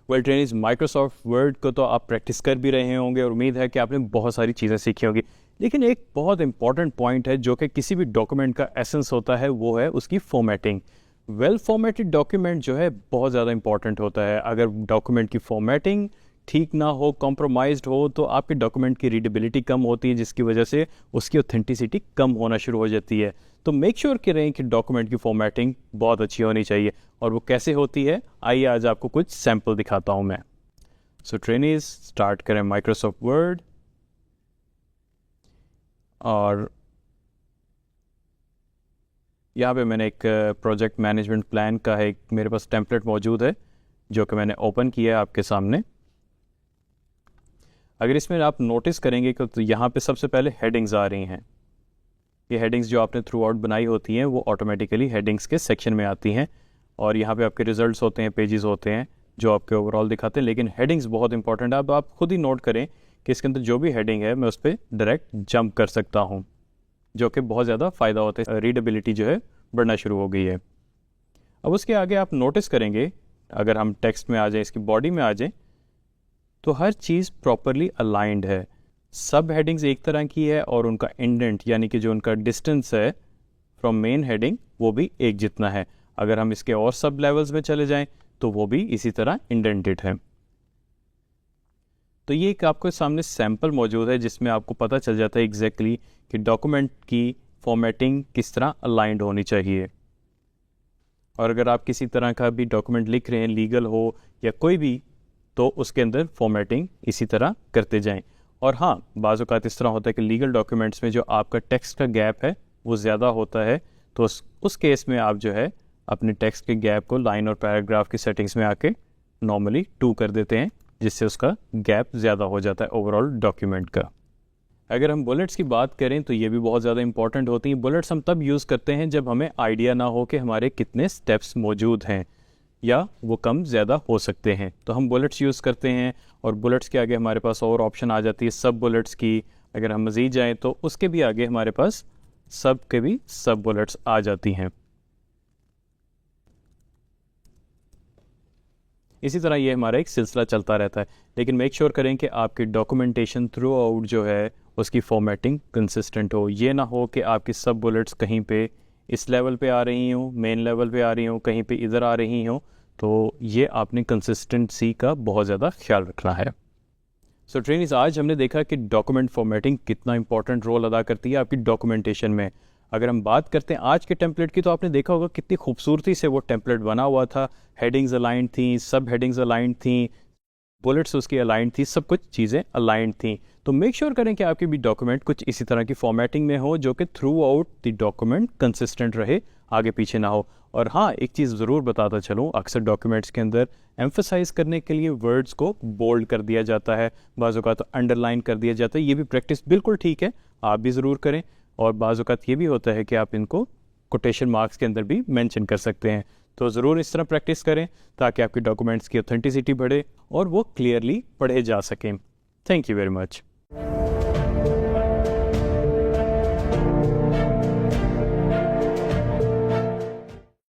Well training Microsoft word को तो आप प्रैक्टिस कर भी रहे होंगे और उम्मीद है कि आपने बहुत सारी चीज़ें सीखी होंगी, लेकिन एक बहुत इंपॉर्टेंट पॉइंट है जो कि किसी भी डॉक्यूमेंट का एसेंस होता है, वो है उसकी फॉर्मेटिंग। वेल फॉर्मेटेड डॉक्यूमेंट जो है बहुत ज़्यादा इंपॉर्टेंट होता है। अगर डॉक्यूमेंट की फॉर्मेटिंग ठीक ना हो, कॉम्प्रोमाइज्ड हो, तो आपके डॉक्यूमेंट की रीडेबिलिटी कम होती है, जिसकी वजह से उसकी ऑथेंटिसिटी कम होना शुरू हो जाती है। तो मेक श्योर करें कि डॉक्यूमेंट की फॉर्मेटिंग बहुत अच्छी होनी चाहिए। और वो कैसे होती है, आइए आज आपको कुछ सैम्पल दिखाता हूँ मैं। सो ट्रेनीज स्टार्ट करें माइक्रोसॉफ्ट वर्ड और यहाँ पे मैंने एक प्रोजेक्ट मैनेजमेंट प्लान का है, मेरे पास टेम्पलेट मौजूद है जो कि मैंने ओपन किया है आपके सामने। अगर इसमें आप नोटिस करेंगे कि तो यहाँ पे सबसे पहले हेडिंग्स आ रही हैं। ये हेडिंग्स जो आपने थ्रू आउट बनाई होती हैं वो ऑटोमेटिकली हेडिंग्स के सेक्शन में आती हैं, और यहाँ पे आपके रिजल्ट्स होते हैं, पेजेस होते हैं जो आपके ओवरऑल दिखाते हैं। लेकिन हेडिंग्स बहुत इंपॉर्टेंट है। अब आप खुद ही नोट करें कि इसके अंदर जो भी हेडिंग है मैं उस पर डायरेक्ट जंप कर सकता हूँ, जो कि बहुत ज़्यादा फ़ायदा होता है। रीडेबिलिटी जो है बढ़ना शुरू हो गई है। अब उसके आगे आप नोटिस करेंगे, अगर हम टेक्स्ट में आ जाएं, इसकी बॉडी में आ जाएं, तो हर चीज़ प्रॉपरली अलाइंड है। सब हेडिंग्स एक तरह की है और उनका इंडेंट यानी कि जो उनका डिस्टेंस है फ्रॉम मेन हेडिंग वो भी एक जितना है। अगर हम इसके और सब लेवल्स में चले जाएं तो वो भी इसी तरह इंडेंटेड है। तो ये एक आपके सामने सैम्पल मौजूद है जिसमें आपको पता चल जाता है एग्जैक्टली कि डॉक्यूमेंट की फॉर्मेटिंग किस तरह अलाइंड होनी चाहिए। और अगर आप किसी तरह का भी डॉक्यूमेंट लिख रहे हैं, लीगल हो या कोई भी, तो उसके अंदर फॉर्मेटिंग इसी तरह करते जाएं। और हाँ, बाज़ औक़ात इस तरह होता है कि लीगल डॉक्यूमेंट्स में जो आपका टेक्स्ट का गैप है वो ज़्यादा होता है, तो उस केस में आप जो है अपने टेक्स्ट के गैप को लाइन और पैराग्राफ की सेटिंग्स में आके नॉर्मली 2 कर देते हैं, जिससे उसका गैप ज़्यादा हो जाता है ओवरऑल डॉक्यूमेंट का। अगर हम बुलेट्स की बात करें तो ये भी बहुत ज़्यादा इंपॉर्टेंट होती हैं। बुलेट्स हम तब यूज़ करते हैं जब हमें आइडिया ना हो कि हमारे कितने स्टेप्स मौजूद हैं या वो कम ज़्यादा हो सकते हैं, तो हम बुलेट्स यूज़ करते हैं। और बुलेट्स के आगे हमारे पास और ऑप्शन आ जाती है सब बुलेट्स की। अगर हम मज़ीद जाएँ तो उसके भी आगे हमारे पास सब के भी सब बुलेट्स आ जाती हैं। इसी तरह ये हमारा एक सिलसिला चलता रहता है। लेकिन मेक श्योर करें कि आपकी डॉक्यूमेंटेशन थ्रू आउट जो है उसकी फॉर्मेटिंग कंसिस्टेंट हो। ये ना हो कि आपकी सब बुलेट्स कहीं पे इस लेवल पे आ रही हों, मेन लेवल पे आ रही हों, कहीं पे इधर आ रही हों। तो ये आपने कंसिस्टेंसी का बहुत ज़्यादा ख्याल रखना है। सो ट्रेनिंग्स, आज हमने देखा कि डॉक्यूमेंट फॉर्मेटिंग कितना इंपॉर्टेंट रोल अदा करती है आपकी डॉक्यूमेंटेशन में। अगर हम बात करते हैं आज के टेम्पलेट की, तो आपने देखा होगा कितनी खूबसूरती से वो टेम्पलेट बना हुआ था। हेडिंग्स अलाइंड थी, सब हेडिंग्स अलाइंड थी, बुलेट्स उसकी अलाइंड थी, सब कुछ चीज़ें अलाइंड थी। तो मेक श्योर करें कि आपकी भी डॉक्यूमेंट कुछ इसी तरह की फॉर्मेटिंग में हो जो कि through out the document consistent रहे, आगे पीछे ना हो। और हाँ, एक चीज़ ज़रूर बताता चलूँ, अक्सर डॉक्यूमेंट्स के अंदर एम्फसाइज करने के लिए वर्ड्स को बोल्ड कर दिया जाता है, बाज़ औक़ात तो अंडरलाइन कर दिया जाता है। ये भी प्रैक्टिस बिल्कुल ठीक है, आप भी ज़रूर करें। और बाज़ औक़ात ये भी होता है कि आप इनको कोटेशन मार्क्स के अंदर भी मेंशन कर सकते हैं। तो ज़रूर इस तरह प्रैक्टिस करें ताकि आपके डॉक्यूमेंट्स की ऑथेंटिसिटी बढ़े और वो क्लियरली पढ़े जा सकें। Thank you very much.